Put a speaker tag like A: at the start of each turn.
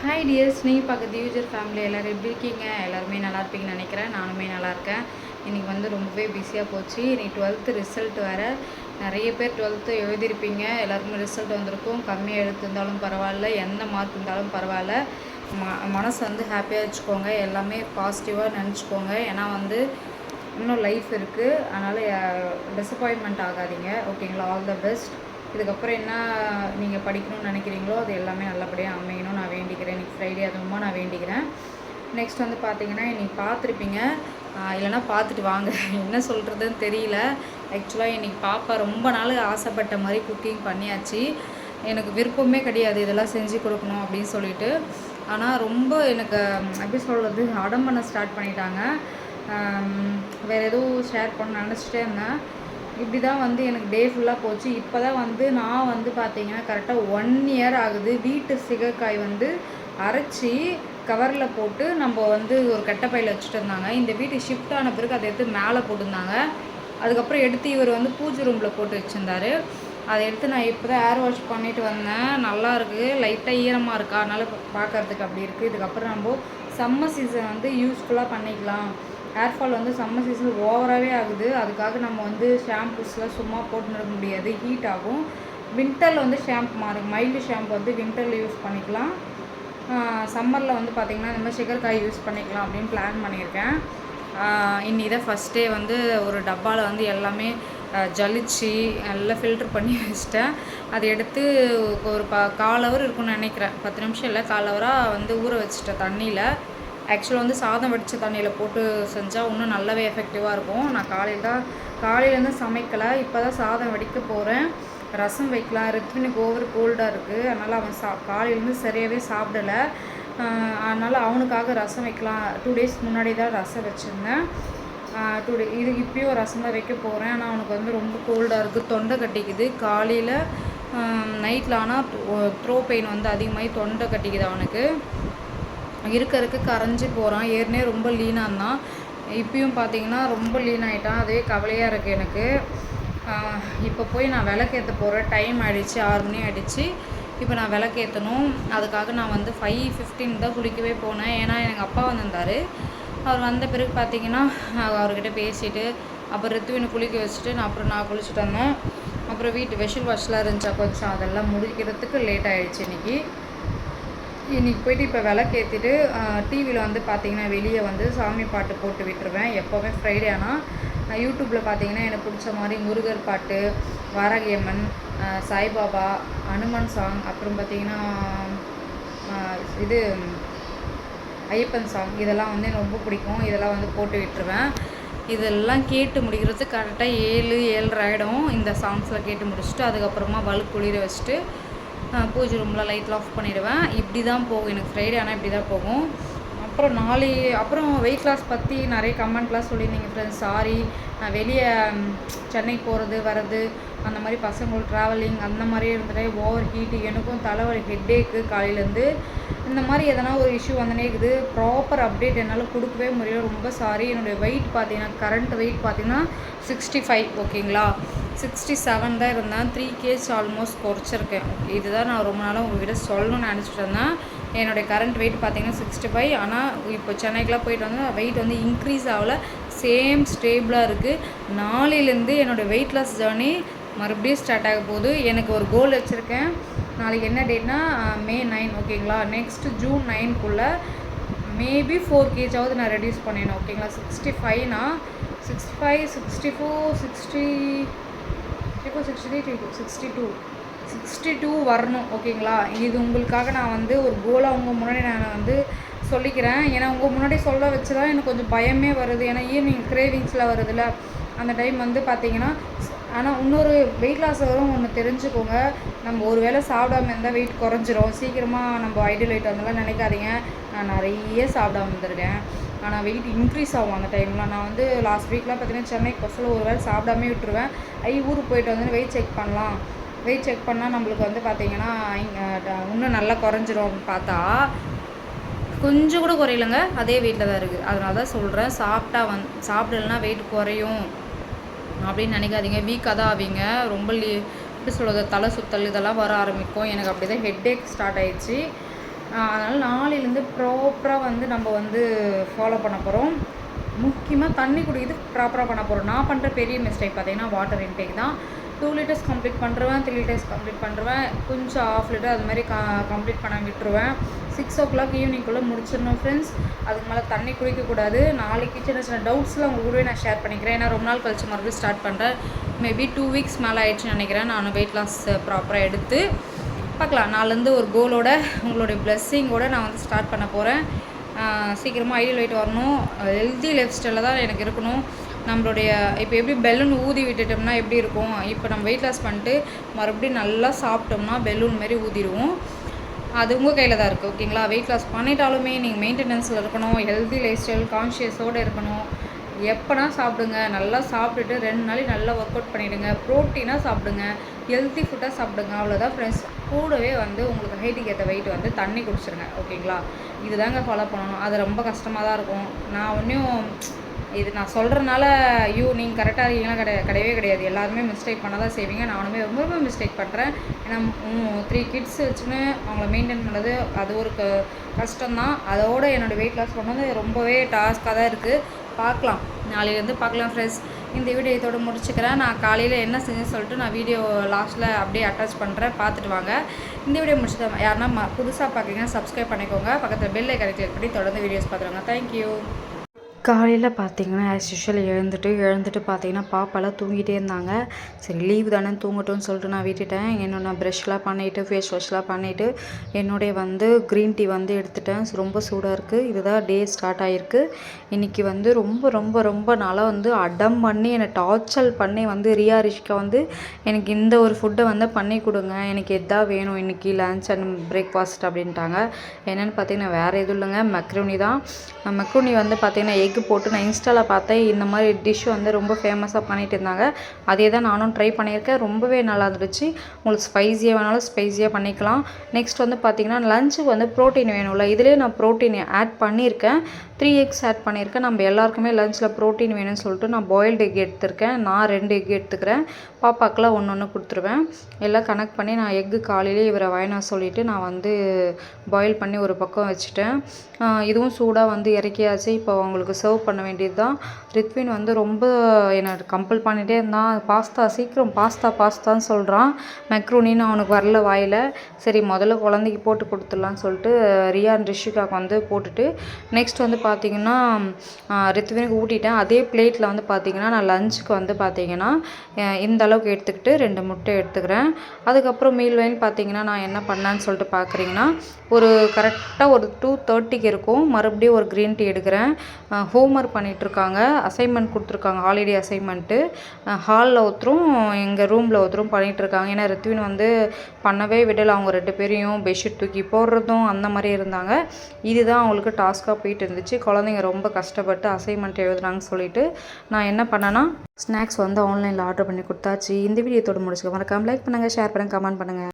A: Hi tears, நீங்கள் பார்க்க தியூஜர் family எல்லோரும் எப்படி இருக்கீங்க? எல்லாருமே நல்லா இருப்பீங்கன்னு நினைக்கிறேன். நானுமே நல்லா இருக்கேன். இன்றைக்கி வந்து ரொம்பவே பிஸியாக போச்சு. இன்றைக்கி 12th ரிசல்ட் வேறு. நிறைய பேர் 12th எழுதியிருப்பீங்க. எல்லாருக்குமே ரிசல்ட் வந்திருக்கும். கம்மியாக எடுத்திருந்தாலும் பரவாயில்ல, எந்த மார்க் இருந்தாலும் பரவாயில்ல. மனசு வந்து ஹாப்பியாக வச்சுக்கோங்க. எல்லாமே பாசிட்டிவாக நினச்சிக்கோங்க. ஏன்னா வந்து இன்னும் லைஃப் இருக்குது. அதனால் டிசப்பாயின்மெண்ட் ஆகாதீங்க. ஓகேங்களா? All the best. இதுக்கப்புறம் என்ன நீங்கள் படிக்கணும்னு நினைக்கிறீங்களோ அது எல்லாமே நல்லபடியாக அமையணும் நான் வேண்டிக்கிறேன். இன்றைக்கி ஃப்ரைடே அதுவுமா நான் வேண்டிக்கிறேன். நெக்ஸ்ட் வந்து பார்த்தீங்கன்னா இன்றைக்கி பார்த்துருப்பீங்க, இல்லைனா பார்த்துட்டு வாங்க. என்ன சொல்கிறதுன்னு தெரியல. ஆக்சுவலாக இன்றைக்கி பாப்பா ரொம்ப நாள் ஆசைப்பட்ட மாதிரி குக்கிங் பண்ணியாச்சு. எனக்கு விருப்பமே கிடையாது இதெல்லாம் செஞ்சு கொடுக்கணும் அப்படின்னு சொல்லிட்டு. ஆனால் ரொம்ப எனக்கு எப்படி சொல்கிறது, அடம் பண்ண ஸ்டார்ட் பண்ணிட்டாங்க. வேறு எதுவும் ஷேர் பண்ண நினச்சிட்டே இருந்தேன். இப்படி தான் வந்து எனக்கு டே ஃபுல்லாக போச்சு. இப்போ தான் வந்து நான் வந்து பார்த்தீங்கன்னா கரெக்டாக 1 இயர் ஆகுது. வீட்டு சிகக்காய் வந்து அரைச்சி கவரில் போட்டு நம்ம வந்து ஒரு கெட்டப்பையில் வச்சுட்டு இருந்தாங்க. இந்த வீட்டு ஷிஃப்ட் ஆன பிறகு அதை எடுத்து மேலே போட்டிருந்தாங்க. அதுக்கப்புறம் எடுத்து இவர் வந்து பூஜை ரூமில் போட்டு வச்சுருந்தார். அதை எடுத்து நான் இப்போ தான் ஏர் வாஷ் பண்ணிவிட்டு வந்தேன். நல்லா இருக்குது, லைட்டாக ஈரமாக இருக்கா, அதனால் பார்க்குறதுக்கு அப்படி இருக்குது. இதுக்கப்புறம் நம்ம சம்மர் சீசன் வந்து யூஸ்ஃபுல்லாக பண்ணிக்கலாம். ஏர்ஃபால் வந்து சம்மர் சீசன் ஓவராகவே ஆகுது. அதுக்காக நம்ம வந்து ஷாம்பூஸ்லாம் சும்மா போட்டுன்னு இருக்க முடியாது, ஹீட் ஆகும். வின்டரில் வந்து ஷாம்பு மைல்டு ஷாம்பு வந்து வின்டரில் யூஸ் பண்ணிக்கலாம். சம்மரில் வந்து பார்த்திங்கன்னா இந்த மாதிரி சிகர்காய் யூஸ் பண்ணிக்கலாம் அப்படின்னு பிளான் பண்ணியிருக்கேன். இன்னி தான் ஃபஸ்ட் டே வந்து ஒரு டப்பாவில் வந்து எல்லாமே ஜலிச்சு நல்லா ஃபில்ட்ரு பண்ணி வச்சிட்டேன். அதை எடுத்து ஒரு 1/4 ஹவர் இருக்குன்னு நினைக்கிறேன், 10 நிமிஷம் இல்லை 1/4 ஹவராக வந்து ஊற வச்சுட்டேன் தண்ணியில். ஆக்சுவலாக வந்து சாதம் வடித்த தண்ணியில் போட்டு செஞ்சால் இன்னும் நல்லாவே எஃபெக்டிவாக இருக்கும். நான் காலையிலேருந்து சமைக்கலை, இப்போ தான் சாதம் வடிக்க போகிறேன். ரசம் வைக்கலாம். ரித்வினுக்கு ஓவர் கோல்டாக இருக்குது, அதனால் அவன் காலையிலேருந்து சரியாகவே சாப்பிடலை. அதனால் அவனுக்காக ரசம் வைக்கலாம். 2 டேஸ் முன்னாடி தான் ரசம் வச்சுருந்தேன். இப்பயும் ரசம் தான் வைக்க போகிறேன். ஆனால் அவனுக்கு வந்து ரொம்ப கோல்டாக இருக்குது, தொண்டை கட்டிக்குது. காலையில் நைட்டில் ஆனால் த்ரோ பெயின் வந்து அதிகமாகி தொண்டை கட்டிக்குது அவனுக்கு. இருக்க கரைஞ்சி போகிறான். ஏற்கனவே ரொம்ப லீனாக இருந்தான், இப்பயும் பார்த்தீங்கன்னா ரொம்ப லீன் ஆகிட்டான். அதுவே கவலையாக இருக்குது எனக்கு. இப்போ போய் நான் விளக்கேற்ற போகிறேன். டைம் ஆகிடுச்சு, 6 மணி ஆகிடுச்சு. இப்போ நான் விளக்கேற்றணும். அதுக்காக நான் வந்து 5:15 தான் குளிக்கவே போனேன். ஏன்னா எங்கள் அப்பா வந்திருந்தார். அவர் வந்த பிறகு பார்த்தீங்கன்னா அவர்கிட்ட பேசிவிட்டு அப்புறம் ரித்துவினை குளிக்க வச்சுட்டு நான் குளிச்சுட்டு வந்தேன். அப்புறம் வீட்டு வெஷில் வாஷ்லாம் இருந்துச்சா கொஞ்சம், அதெல்லாம் முடிக்கிறதுக்கு லேட் ஆகிடுச்சு இன்றைக்கி போய்ட்டு இப்போ விளக்கேற்றிட்டு டிவியில் வந்து பார்த்திங்கன்னா வெளியே வந்து சாமி பாட்டு போட்டு விட்டுருவேன். எப்போவுமே ஃப்ரைடே ஆனால் யூடியூப்பில் பார்த்திங்கன்னா எனக்கு பிடிச்ச மாதிரி முருகர் பாட்டு, வாராகியம்மன், சாய்பாபா, அனுமன் சாங், அப்புறம் பார்த்திங்கன்னா இது ஐயப்பன் சாங், இதெல்லாம் வந்து எனக்கு ரொம்ப பிடிக்கும். இதெல்லாம் வந்து போட்டு விட்டுருவேன். இதெல்லாம் கேட்டு முடிக்கிறதுக்கு கரெக்டாக 7-7:30 ஆகிடும். இந்த சாங்ஸில் கேட்டு முடிச்சுட்டு அதுக்கப்புறமா பல்ப் குளிர வச்சுட்டு பூஜை ரூமில் லைட்லாம் ஆஃப் பண்ணிவிடுவேன். இப்படி தான் போகும் எனக்கு ஃப்ரைடே. ஆனால் இப்படி தான் போகும். அப்புறம் வெயிட் லாஸ் பற்றி நிறைய கமெண்ட்லாம் சொல்லியிருந்தீங்க ஃப்ரெண்ட்ஸ். சாரி, நான் வெளியே சென்னைக்கு போகிறது வர்றது அந்த மாதிரி பசங்களுக்கு ட்ராவலிங் அந்த மாதிரியே இருந்துட்டு ஓவர் ஹீட்டு, எனக்கும் தலைவலி, ஹெட்டேக்கு காலையிலேருந்து இந்த மாதிரி எதனா ஒரு இஷ்யூ வந்துனே இருக்குது. ப்ராப்பர் அப்டேட் என்னால் கொடுக்கவே முடியல, ரொம்ப சாரி. என்னுடைய வெயிட் பார்த்தீங்கன்னா கரண்ட் வெயிட் பார்த்தீங்கன்னா 65, ஓகேங்களா? 67 தான் இருந்தேன். 3 kg ஆல்மோஸ்ட் குறைச்சிருக்கேன். இதுதான் நான் ரொம்ப நாளாக உங்கள்கிட்ட சொல்லணும்னு நினச்சிட்டு இருந்தேன். என்னுடைய கரண்ட் வெயிட் பார்த்திங்கன்னா 65. ஆனால் இப்போ சென்னைக்கெலாம் போயிட்டு வந்து வெயிட் வந்து இன்க்ரீஸ் ஆகலை, சேம் ஸ்டேபிளாக இருக்குது. நாளையிலேருந்து என்னோடய வெயிட் லாஸ் ஜேர்னி மறுபடியும் ஸ்டார்ட் ஆக போகுது. எனக்கு ஒரு கோல் வச்சுருக்கேன். நாளைக்கு என்ன டேட்னா May 9, ஓகேங்களா? நெக்ஸ்ட் June 9க்குள்ளே மேபி 4 kg நான் ரெடியூஸ் பண்ணிடணும், ஓகேங்களா? 65னா 65, 64, 62 வரணும், ஓகேங்களா? இது உங்களுக்காக நான் வந்து ஒரு கோலாக உங்கள் முன்னாடி நான் வந்து சொல்லிக்கிறேன். ஏன்னா உங்கள் முன்னாடி சொல்ல வச்சு தான் எனக்கு கொஞ்சம் பயமே வருது. ஏன்னா ஈவினிங் கிரேவிங்ஸில் வருதுல்ல, அந்த டைம் வந்து பார்த்திங்கன்னா. ஆனால் இன்னொரு வெயிட் லாஸ் வரும் ஒன்று தெரிஞ்சுக்கோங்க. நம்ம ஒரு வேளை சாப்பிடாம இருந்தால் வெயிட் குறைஞ்சிரும் சீக்கிரமாக. நம்ம ஐடியல் வெயிட் வந்தெல்லாம் நினைக்காதீங்க. நான் நிறைய சாப்பிடாம இருந்திருக்கேன், ஆனால் வெயிட் இன்க்ரீஸ் ஆகும் அந்த டைம்லாம். நான் வந்து லாஸ்ட் வீக்லாம் பார்த்திங்கன்னா சென்னைக்கு பஸ்ஸில் ஒரு வேளை சாப்பிடாமே விட்டுருவேன். ஊருக்கு போயிட்டு வந்து வெயிட் செக் பண்ணலாம், வெயிட் செக் பண்ணால் நம்மளுக்கு வந்து பார்த்திங்கன்னா இன்னும் நல்லா குறைஞ்சிரும் அப்படின்னு பார்த்தா கொஞ்சம் கூட குறையிலங்க, அதே வெயிட்டில் தான் இருக்குது. அதனால தான் சொல்கிறேன், சாப்பிடலன்னா வெயிட் குறையும் அப்படின்னு நினைக்காதீங்க. வீக்காக தான் ஆவீங்க. ரொம்ப எப்படி சொல்கிறது, தலை சுத்தல் இதெல்லாம் வர ஆரம்பிக்கும். எனக்கு அப்படி தான் ஹெட்டேக் ஸ்டார்ட் ஆகிடுச்சு. அதனால் நாளையிலேருந்து ப்ராப்பராக வந்து நம்ம வந்து ஃபாலோ பண்ண போகிறோம். முக்கியமாக தண்ணி குடிக்கிறது ப்ராப்பராக பண்ண போகிறோம். நான் பண்ணுற பெரிய மிஸ்டேக் பார்த்தீங்கன்னா வாட்டர் இன்டேக் தான். 2 லிட்டர்ஸ் கம்ப்ளீட் பண்ணுறேன், 3 லிட்டர்ஸ் கம்ப்ளீட் பண்ணுறேன், கொஞ்சம் 1/2 லிட்டர் அது மாதிரி கம்ப்ளீட் பண்ண விட்டுருவேன். 6 o'clock ஈவினிங்குள்ளே முடிச்சிடணும் ஃப்ரெண்ட்ஸ். அதுக்கு மேலே தண்ணி குடிக்கக்கூடாது. நாளைக்கு சின்ன சின்ன டவுட்ஸ்லாம் உங்கள் கூடவே நான் ஷேர் பண்ணிக்கிறேன். ஏன்னா ரொம்ப நாள் கழிச்சு மறுபடியும் ஸ்டார்ட் பண்ணுறேன். மேபி 2 weeks மேலே ஆயிடுச்சுன்னு நினைக்கிறேன். நான் வெயிட் லாஸ் ப்ராப்பராக எடுத்து பார்க்கலாம். நாளிலேருந்து ஒரு கோலோட உங்களுடைய பிளெஸ்ஸிங்கோடு நான் வந்து ஸ்டார்ட் பண்ண போகிறேன். சீக்கிரமாக ஐடியல் வெயிட் வரணும். ஹெல்தி லைஃப் ஸ்டைலில் தான் எனக்கு இருக்கணும். நம்மளுடைய இப்போ எப்படி பெலூன் ஊதி விட்டுட்டோம்னா எப்படி இருக்கும், இப்போ நம்ம வெயிட் லாஸ் பண்ணிட்டு மறுபடியும் நல்லா சாப்பிட்டோம்னா பெலூன் மாரி ஊதிடுவோம். அது உங்கள் கையில் தான் இருக்குது. ஓகேங்களா? வெயிட் லாஸ் பண்ணிட்டாலுமே நீங்கள் மெயின்டெனன்ஸில் இருக்கணும், ஹெல்தி லைஃப் ஸ்டைல் கான்ஷியஸோடு இருக்கணும். எப்போனா சாப்பிடுங்க, நல்லா சாப்பிட்டுட்டு 2 நாளைக்கு நல்லா ஒர்க் அவுட் பண்ணிவிடுங்க. ப்ரோட்டீனாக சாப்பிடுங்க, ஹெல்த்தி ஃபுட்டாக சாப்பிடுங்க. அவ்வளோதான் ஃப்ரெண்ட்ஸ். கூடவே வந்து உங்களுக்கு ஹைட்டுக்கு ஏற்ற வெயிட் வந்து தண்ணி குடிச்சிருங்க. ஓகேங்களா? இது தாங்க ஃபாலோ பண்ணணும். அது ரொம்ப கஷ்டமாக தான் இருக்கும். நான் ஒன்றும் இது நான் சொல்கிறனால ஐயோ நீங்கள் கரெக்டாக இருக்கீங்களா கிடையவே கிடையாது. எல்லாருமே மிஸ்டேக் பண்ண தான் செய்வீங்க. நானுமே ரொம்ப ரொம்ப மிஸ்டேக் பண்ணுறேன். ஏன்னா 3 கிட்ஸ் வச்சுன்னு அவங்கள மெயின்டைன் பண்ணுறது அது ஒரு கஷ்டம்தான். அதோடு என்னோடய வெயிட் லாஸ் பண்ணது ரொம்பவே டாஸ்க்காக தான் இருக்குது. பார்க்கலாம், நாளையிலேருந்து பார்க்கலாம் ஃப்ரெண்ட்ஸ். இந்த வீடியோ இதோடு முடிச்சுக்கிறேன். நான் காலையில் என்ன செஞ்சேன்னு சொல்லிட்டு நான் வீடியோ லாஸ்ட்டில் அப்படியே அட்டாச் பண்ணுறேன், பார்த்துட்டு வாங்க. இந்த வீடியோ முடிச்சுட்டு யாருன்னா புதுசாக பார்க்குறீங்கன்னா சப்ஸ்கிரைப் பண்ணிக்கோங்க. பக்கத்தில் பெல் ஐக்கானை கிளிக் பண்ணி தொடர்ந்து வீடியோஸ் பார்த்துருவாங்க. தேங்க்யூ. காலையில் பார்த்தீங்கன்னா ஆஸ் யூஷுவல் எழுந்துட்டு பார்த்தீங்கன்னா பாப்பாலாம் தூங்கிட்டே இருந்தாங்க. சரி லீவ் தானே தூங்கட்டும்னு சொல்லிட்டு நான் விட்டுட்டேன். என்னோட ப்ரஷ்லாம் பண்ணிவிட்டு ஃபேஸ் வாஷ்லாம் பண்ணிவிட்டு என்னுடைய வந்து க்ரீன் டீ வந்து எடுத்துட்டேன். ரொம்ப சூடாக இருக்குது. இதுதான் டே ஸ்டார்ட் ஆகிருக்கு. இன்றைக்கி வந்து ரொம்ப ரொம்ப ரொம்ப நாளாக வந்து அடம் பண்ணி என்னை டார்ச்சர் பண்ணி வந்து ரிஷிகா வந்து எனக்கு இந்த ஒரு ஃபுட்டை வந்து பண்ணி கொடுங்க, எனக்கு எதா வேணும் இன்றைக்கி லன்ச் அண்ட் பிரேக்ஃபாஸ்ட் அப்படின்ட்டாங்க. என்னென்னு பார்த்தீங்கன்னா வேறு எதுவும் இல்லைங்க, மெக்ரோனி தான். மெக்ரோனி வந்து பார்த்தீங்கன்னா எக்கு போட்டு நான் இன்ஸ்டாவில் பார்த்தேன். இந்த மாதிரி டிஷ் வந்து ரொம்ப ஃபேமஸாக பண்ணிகிட்டு இருந்தாங்க. அதே தான் நானும் ட்ரை பண்ணியிருக்கேன். ரொம்பவே நல்லா இருந்துச்சு. உங்களுக்கு ஸ்பைஸியாக வேணாலும் ஸ்பைஸியாக பண்ணிக்கலாம். நெக்ஸ்ட் வந்து பார்த்திங்கன்னா லஞ்சுக்கு வந்து ப்ரோட்டீன் வேணும்ல, இதிலே நான் ப்ரோட்டீன் ஆட் பண்ணியிருக்கேன். 3 eggs ஆட் பண்ணியிருக்கேன். நம்ம எல்லாருக்குமே லஞ்சில் ப்ரோட்டீன் வேணும்னு சொல்லிட்டு நான் பாயில்டு எக் எடுத்திருக்கேன். நான் 2 எக் எடுத்துக்கிறேன். பாப்பாக்கெலாம் ஒன்று கொடுத்துருவேன். எல்லாம் கனெக்ட் பண்ணி நான் எக்கு காலையிலே இவரை வாங்கினா சொல்லிவிட்டு நான் வந்து பாயில் பண்ணி ஒரு பக்கம் வச்சுட்டேன். இதுவும் சூடாக வந்து இறக்கியாச்சு. இப்போ அவங்களுக்கு சர்வ் பண்ண வேண்டியது தான். ரித்வின் வந்து ரொம்ப என்னை கம்பல் பண்ணிகிட்டே இருந்தான். பாஸ்தா சீக்கிரம் பாஸ்தான்னு சொல்கிறான். மெக்ரோனின்னு அவனுக்கு வரல வாயில். சரி முதல்ல குழந்தைக்கு போட்டு கொடுத்துடலான்னு சொல்லிட்டு ரிஷிகாவுக்கு வந்து போட்டுட்டு நெக்ஸ்ட் வந்து பார்த்திங்கன்னா ரித்வினுக்கு ஊட்டிட்டேன். அதே பிளேட்டில் வந்து பார்த்திங்கன்னா நான் லஞ்சுக்கு வந்து பார்த்திங்கன்னா இந்த அளவுக்கு எடுத்துக்கிட்டு 2 முட்டை எடுத்துக்கிறேன். அதுக்கப்புறம் மீல் வைன் பார்த்திங்கன்னா நான் என்ன பண்ணேன்னு சொல்லிட்டு பார்க்குறீங்கன்னா ஒரு கரெக்டாக ஒரு 2:30க்கு இருக்கும். மறுபடியும் ஒரு க்ரீன் டீ எடுக்கிறேன். ஹோம்ஒர்க் பண்ணிகிட்ருக்காங்க, அசைன்மெண்ட் கொடுத்துருக்காங்க, ஹாலிடே அசைன்மெண்ட்டு. ஹாலில் ஒருத்தரும் எங்கள் ரூமில் ஒருத்தரும் பண்ணிகிட்ருக்காங்க. ஏன்னா ரித்வின் வந்து பண்ணவே விடலை. அவங்க 2 பேரையும் பெட்ஷீட் தூக்கி போடுறதும் அந்த மாதிரி இருந்தாங்க. இதுதான் அவங்களுக்கு டாஸ்க்காக போயிட்டு இருந்துச்சு. குழந்தைங்க ரொம்ப கஷ்டப்பட்டு அசைன்மெண்ட் எழுதுனாங்கன்னு சொல்லிட்டு நான் என்ன பண்ணேன்னா ஸ்நாக்ஸ் வந்து ஆன்லைனில் ஆர்டர் பண்ணி கொடுத்தாச்சு. இந்த வீடியோத்தோடு முடிச்சுக்க மறக்காமல் லைக் பண்ணுங்கள், ஷேர் பண்ணுங்கள், கமெண்ட் பண்ணுங்கள்.